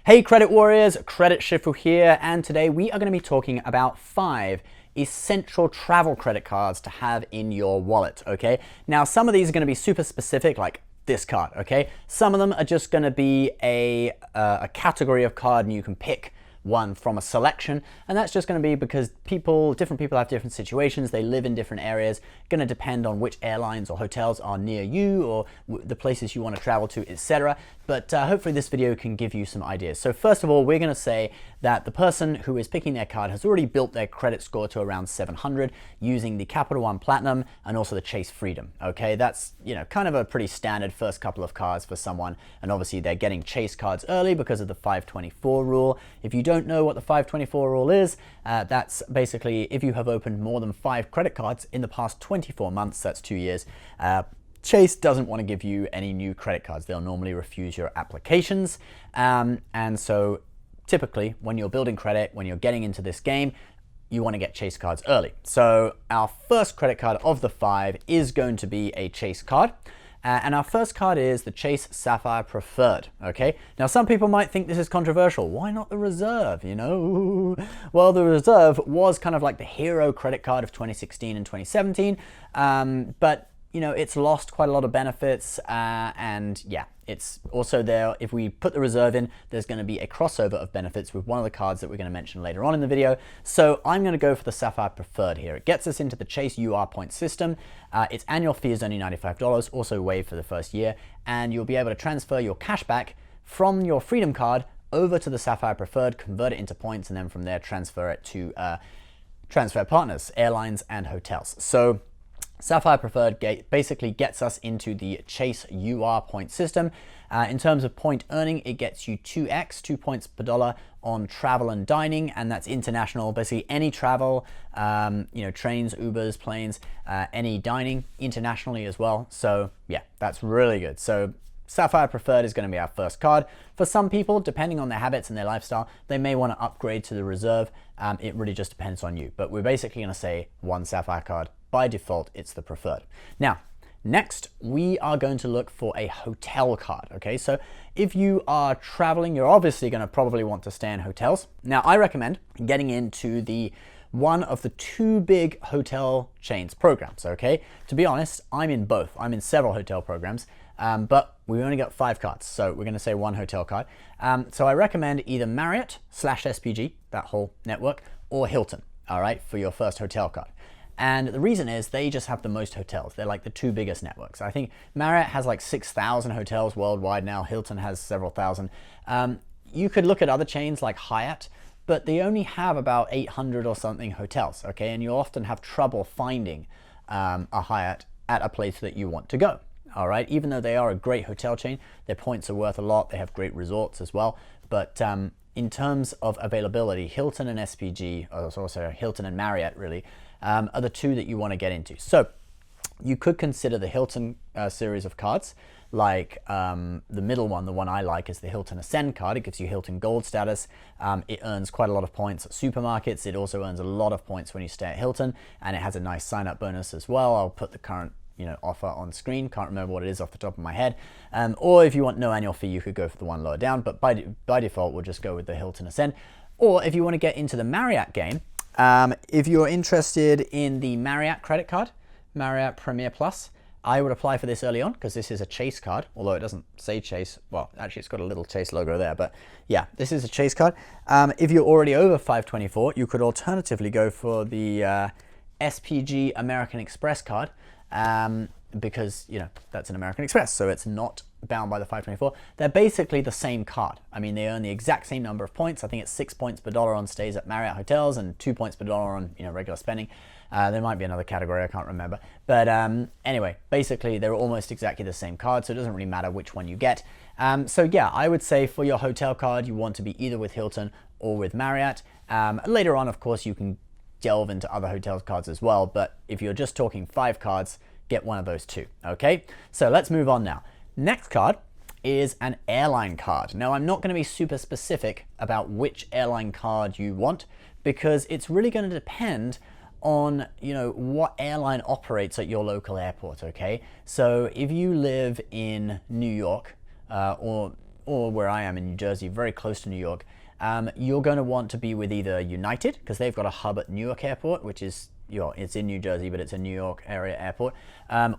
Hey Credit Warriors, Credit Shifu here, and today we are going to be talking about 5 essential travel credit cards to have in your wallet, okay? Now some of these are going to be super specific, like this card, okay? Some of them are just going to be a category of card and you can pick one from a selection, and that's just going to be because different people have different situations, they live in different areas, going to depend on which airlines or hotels are near you or the places you want to travel to, etc. But hopefully this video can give you some ideas. So first of all, we're going to say that the person who is picking their card has already built their credit score to around 700 using the Capital One Platinum and also the Chase Freedom. Okay, that's kind of a pretty standard first couple of cards for someone, and obviously they're getting Chase cards early because of the 524 rule. If you don't know what the 524 rule is, that's basically if you have opened more than 5 credit cards in the past 24 months, that's 2 years, Chase doesn't want to give you any new credit cards. They'll normally refuse your applications. And so typically when you're building credit, when you're getting into this game, you want to get Chase cards early. So our first credit card of the 5 is going to be a Chase card. And our first card is the Chase Sapphire Preferred, okay? Now some people might think this is controversial. Why not the Reserve, Well, the Reserve was kind of like the hero credit card of 2016 and 2017, but it's lost quite a lot of benefits, and yeah, it's also there. If we put the Reserve in, there's going to be a crossover of benefits with one of the cards that we're going to mention later on in the video. So I'm going to go for the Sapphire Preferred here. It gets us into the Chase UR point system. Its annual fee is only $95, also waived for the first year, and you'll be able to transfer your cash back from your Freedom card over to the Sapphire Preferred, convert it into points, and then from there transfer it to transfer partners, airlines and hotels. So Sapphire Preferred basically gets us into the Chase UR point system. In terms of point earning, it gets you 2x, 2 points per dollar on travel and dining, and that's international. Basically any travel, trains, Ubers, planes, any dining internationally as well. So yeah, that's really good. So Sapphire Preferred is going to be our first card. For some people, depending on their habits and their lifestyle, they may want to upgrade to the Reserve. It really just depends on you. But we're basically going to say one Sapphire card. By default, it's the Preferred. Now, next, we are going to look for a hotel card, okay? So if you are traveling, you're obviously going to probably want to stay in hotels. Now, I recommend getting into one of the 2 big hotel chains programs, okay? To be honest, I'm in both. I'm in several hotel programs, but we only got 5 cards, so we're going to say one hotel card. So I recommend either Marriott/SPG, that whole network, or Hilton, all right, for your first hotel card. And the reason is they just have the most hotels. They're like the 2 biggest networks. I think Marriott has like 6,000 hotels worldwide now. Hilton has several thousand. You could look at other chains like Hyatt, but they only have about 800 or something hotels, okay? And you often have trouble finding a Hyatt at a place that you want to go, all right? Even though they are a great hotel chain, their points are worth a lot. They have great resorts as well. But in terms of availability, Hilton and SPG, or also Hilton and Marriott really, are the 2 that you want to get into. So you could consider the Hilton series of cards, like the middle one, the one I like, is the Hilton Ascend card. It gives you Hilton Gold status. It earns quite a lot of points at supermarkets. It also earns a lot of points when you stay at Hilton, and it has a nice sign-up bonus as well. I'll put the current offer on screen. Can't remember what it is off the top of my head. Or if you want no annual fee, you could go for the one lower down, but by default, we'll just go with the Hilton Ascend. Or if you want to get into the Marriott game, if you're interested in the Marriott credit card, Marriott Premier Plus, I would apply for this early on because this is a Chase card, although it doesn't say Chase. Well, actually it's got a little Chase logo there, but yeah, this is a Chase card. If you're already over 524, you could alternatively go for the SPG American Express card, because that's an American Express, so it's not bound by the 524. They're basically the same card. I mean, they earn the exact same number of points. I think it's 6 points per dollar on stays at Marriott hotels and 2 points per dollar on regular spending. There might be another category, I can't remember. But anyway, basically they're almost exactly the same card, so it doesn't really matter which one you get. So yeah, I would say for your hotel card, you want to be either with Hilton or with Marriott. Later on, of course, you can delve into other hotels cards as well, but if you're just talking 5 cards, get one of those 2, okay? So let's move on now. Next card is an airline card. Now, I'm not going to be super specific about which airline card you want because it's really going to depend on what airline operates at your local airport, okay? So if you live in New York or or where I am in New Jersey, very close to New York, you're going to want to be with either United, because they've got a hub at Newark Airport, which is, it's in New Jersey, but it's a New York area airport,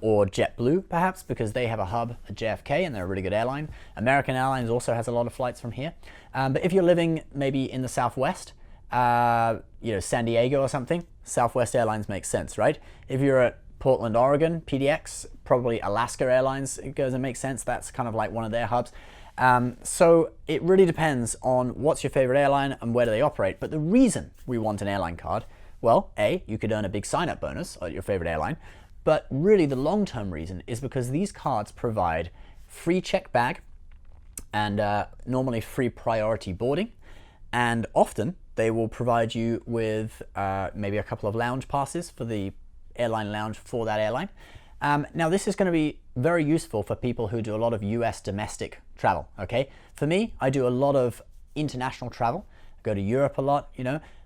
or JetBlue, perhaps, because they have a hub at JFK and they're a really good airline. American Airlines also has a lot of flights from here. But if you're living maybe in the Southwest, San Diego or something, Southwest Airlines makes sense, right? If you're at Portland, Oregon, PDX, probably Alaska Airlines, it goes and makes sense. That's kind of like one of their hubs. So it really depends on what's your favorite airline and where do they operate. But the reason we want an airline card, well, A, you could earn a big sign-up bonus at your favorite airline, but really the long-term reason is because these cards provide free checked bag and normally free priority boarding, and often they will provide you with maybe a couple of lounge passes for the airline lounge for that airline. Now this is going to be very useful for people who do a lot of US domestic travel, okay? For me, I do a lot of international travel. I go to Europe a lot,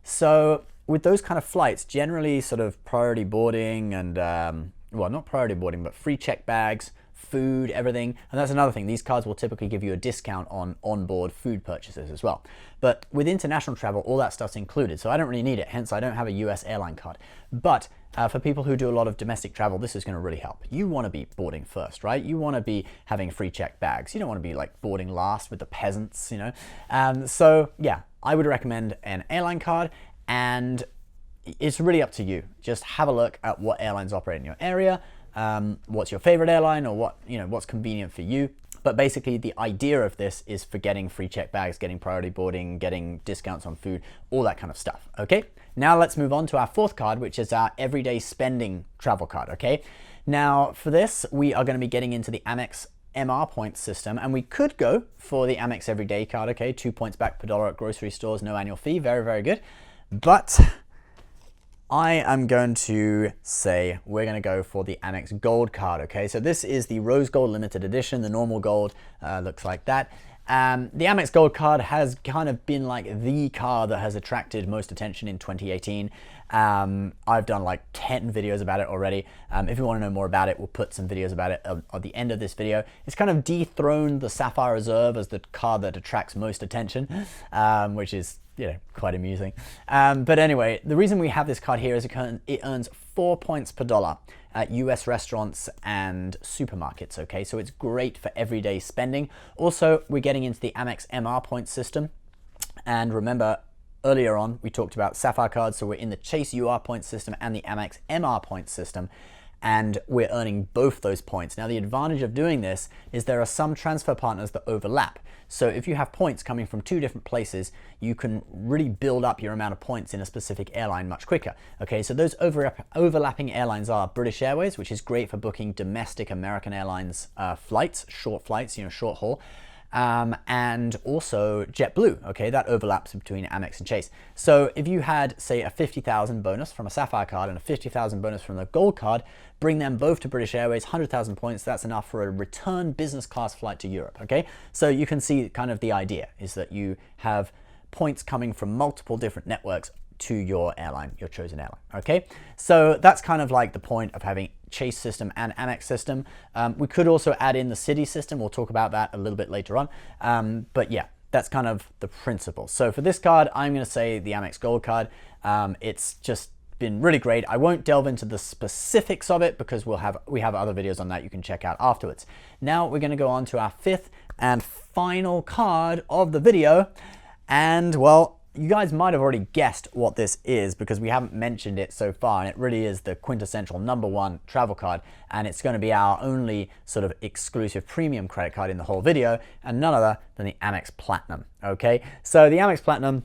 So with those kind of flights, generally sort of priority boarding and, well, not priority boarding, but free checked bags, food, everything. And that's another thing. These cards will typically give you a discount on onboard food purchases as well. But with international travel, all that stuff's included. So I don't really need it. Hence, I don't have a US airline card. But for people who do a lot of domestic travel, this is going to really help. You want to be boarding first, right? You want to be having free checked bags. You don't want to be like boarding last with the peasants, So yeah, I would recommend an airline card, and it's really up to you. Just have a look at what airlines operate in your area. What's your favorite airline, or what's convenient for you. But basically the idea of this is for getting free checked bags, getting priority boarding, getting discounts on food, all that kind of stuff. Okay, now let's move on to our fourth card, which is our everyday spending travel card. Okay, now for this we are going to be getting into the Amex MR points system, and we could go for the Amex everyday card. Okay, 2 points back per dollar at grocery stores, no annual fee, very, very good. But I am going to say we're going to go for the Amex Gold card, okay? So this is the Rose Gold Limited Edition. The normal gold looks like that. The Amex Gold card has kind of been like the card that has attracted most attention in 2018. I've done like 10 videos about it already. If you want to know more about it, we'll put some videos about it at the end of this video. It's kind of dethroned the Sapphire Reserve as the card that attracts most attention, which is quite amusing. But anyway, the reason we have this card here is it earns 4 points per dollar at US restaurants and supermarkets, okay? So it's great for everyday spending. Also, we're getting into the Amex MR points system. And remember, earlier on, we talked about Sapphire cards, so we're in the Chase UR points system and the Amex MR points system, and we're earning both those points. Now, the advantage of doing this is there are some transfer partners that overlap. So if you have points coming from 2 different places, you can really build up your amount of points in a specific airline much quicker. Okay, so those overlapping airlines are British Airways, which is great for booking domestic American Airlines flights, short flights, short haul. And also JetBlue, okay, that overlaps between Amex and Chase. So if you had, say, a 50,000 bonus from a Sapphire card and a 50,000 bonus from the Gold card, bring them both to British Airways, 100,000 points, that's enough for a return business class flight to Europe, okay? So you can see kind of the idea is that you have points coming from multiple different networks to your airline, your chosen airline, okay? So that's kind of like the point of having Chase system and Amex system. We could also add in the City system. We'll talk about that a little bit later on. But yeah, that's kind of the principle. So for this card, I'm gonna say the Amex Gold card. It's just been really great. I won't delve into the specifics of it because we have other videos on that you can check out afterwards. Now we're gonna go on to our fifth and final card of the video. And well, you guys might have already guessed what this is because we haven't mentioned it so far, and it really is the quintessential #1 travel card, and it's going to be our only sort of exclusive premium credit card in the whole video, and none other than the Amex Platinum, okay? So the Amex Platinum,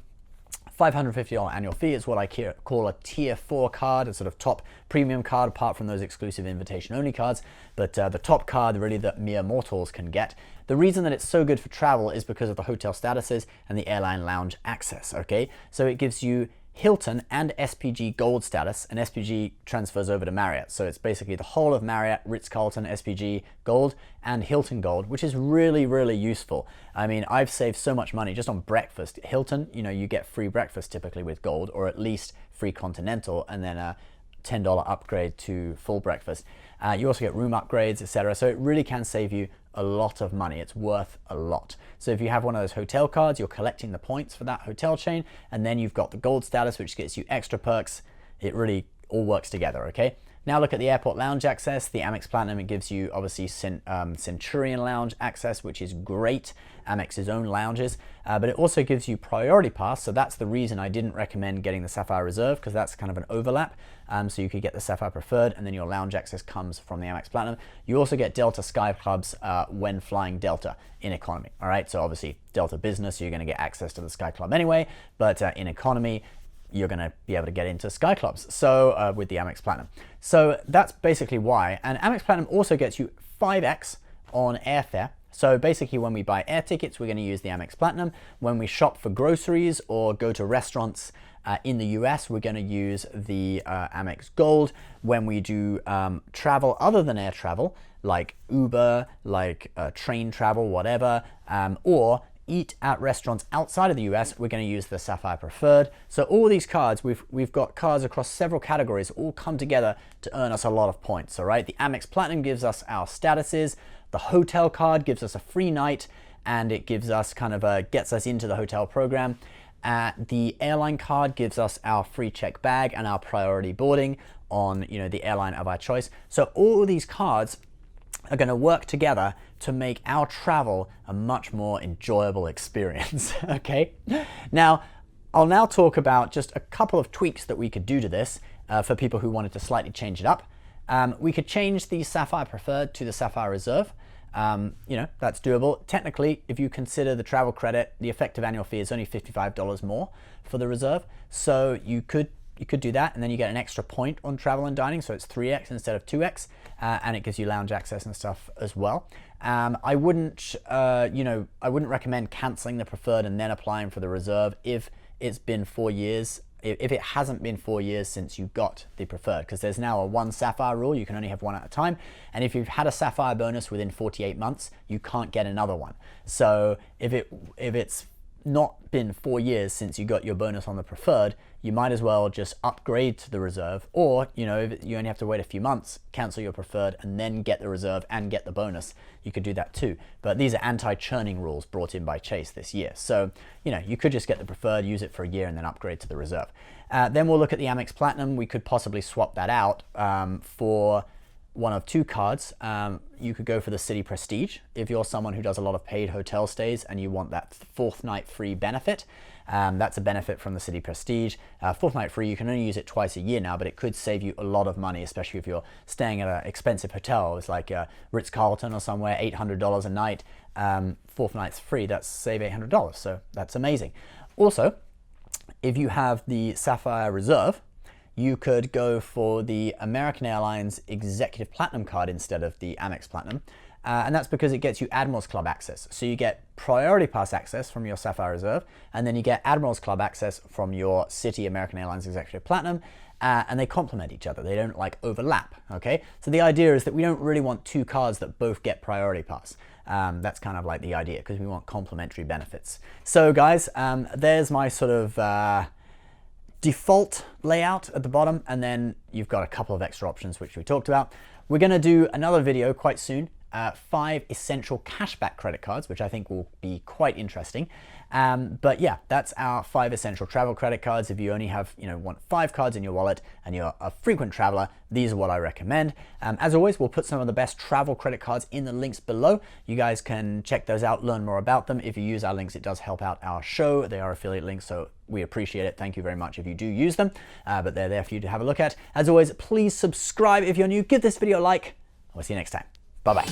$550 annual fee is what I call a tier 4 card, a sort of top premium card apart from those exclusive invitation only cards, but the top card really that mere mortals can get. The reason that it's so good for travel is because of the hotel statuses and the airline lounge access, okay? So it gives you Hilton and SPG Gold status, and SPG transfers over to Marriott. So it's basically the whole of Marriott, Ritz-Carlton, SPG Gold, and Hilton Gold, which is really, really useful. I mean, I've saved so much money just on breakfast. Hilton, you get free breakfast typically with Gold, or at least free continental, and then $10 upgrade to full breakfast. You also get room upgrades, etc. So it really can save you a lot of money. It's worth a lot. So if you have one of those hotel cards, you're collecting the points for that hotel chain, and then you've got the gold status, which gets you extra perks. It really all works together, okay? Now look at the airport lounge access. The Amex Platinum, it gives you obviously Centurion Lounge access, which is great, Amex's own lounges, but it also gives you Priority Pass, so that's the reason I didn't recommend getting the Sapphire Reserve, because that's kind of an overlap. So you could get the Sapphire Preferred, and then your lounge access comes from the Amex Platinum. You also get Delta Sky Clubs when flying Delta in economy, all right? So obviously Delta Business, so you're gonna get access to the Sky Club anyway, but in economy, you're going to be able to get into Sky Clubs, so with the Amex Platinum. So that's basically why. And Amex Platinum also gets you 5x on airfare. So basically when we buy air tickets, we're going to use the Amex Platinum. When we shop for groceries or go to restaurants in the US, we're going to use the Amex Gold. When we do travel other than air travel, like Uber, like train travel, whatever, or eat at restaurants outside of the US, we're going to use the Sapphire Preferred. So all these cards, we've got cards across several categories, all come together to earn us a lot of points, all right? The Amex Platinum gives us our statuses, the hotel card gives us a free night, and it gives us kind of gets us into the hotel program. The airline card gives us our free check bag and our priority boarding on, you know, the airline of our choice. So all these cards are going to work together to make our travel a much more enjoyable experience, okay? Now, I'll now talk about just a couple of tweaks that we could do to this for people who wanted to slightly change it up. We could change the Sapphire Preferred to the Sapphire Reserve. You know, that's doable. Technically, if you consider the travel credit, the effective annual fee is only $55 more for the Reserve. So you could do that, and then you get an extra point on travel and dining, so it's 3x instead of 2x, and it gives you lounge access and stuff as well. I wouldn't recommend canceling the Preferred and then applying for the Reserve if it's been 4 years. If it hasn't been 4 years since you got the Preferred, because there's now a one Sapphire rule, you can only have one at a time, and if you've had a Sapphire bonus within 48 months, you can't get another one. So if it's not been 4 years since you got your bonus on the Preferred, you might as well just upgrade to the Reserve, or, you know, if you only have to wait a few months, cancel your Preferred and then get the Reserve and get the bonus. You could do that too. But these are anti-churning rules brought in by Chase this year. So, you know, you could just get the Preferred, use it for a year, and then upgrade to the Reserve. Then we'll look at the Amex Platinum. We could possibly swap that out for one of two cards. You could go for the City Prestige if you're someone who does a lot of paid hotel stays and you want that fourth night free benefit. That's a benefit from the City Prestige. Fourth night free, you can only use it twice a year now, but it could save you a lot of money, especially if you're staying at an expensive hotel. It's like Ritz-Carlton or somewhere, $800 a night. Fourth night's free, that's save $800, so that's amazing. Also, if you have the Sapphire Reserve, you could go for the American Airlines Executive Platinum card instead of the Amex Platinum. And that's because it gets you Admirals Club access. So you get Priority Pass access from your Sapphire Reserve, and then you get Admirals Club access from your City American Airlines Executive Platinum, and they complement each other. They don't like overlap, okay? So the idea is that we don't really want two cards that both get Priority Pass. That's kind of like the idea, because we want complementary benefits. So guys, there's my sort of default layout at the bottom, and then you've got a couple of extra options which we talked about. We're going to do another video quite soon, 5 essential cashback credit cards, which I think will be quite interesting. But yeah, that's our 5 essential travel credit cards. If you only have, want 5 cards in your wallet and you're a frequent traveler, these are what I recommend. As always, we'll put some of the best travel credit cards in the links below. You guys can check those out, learn more about them. If you use our links, it does help out our show. They are affiliate links, so we appreciate it. Thank you very much if you do use them, but they're there for you to have a look at. As always, please subscribe if you're new. Give this video a like. We'll see you next time. Bye-bye.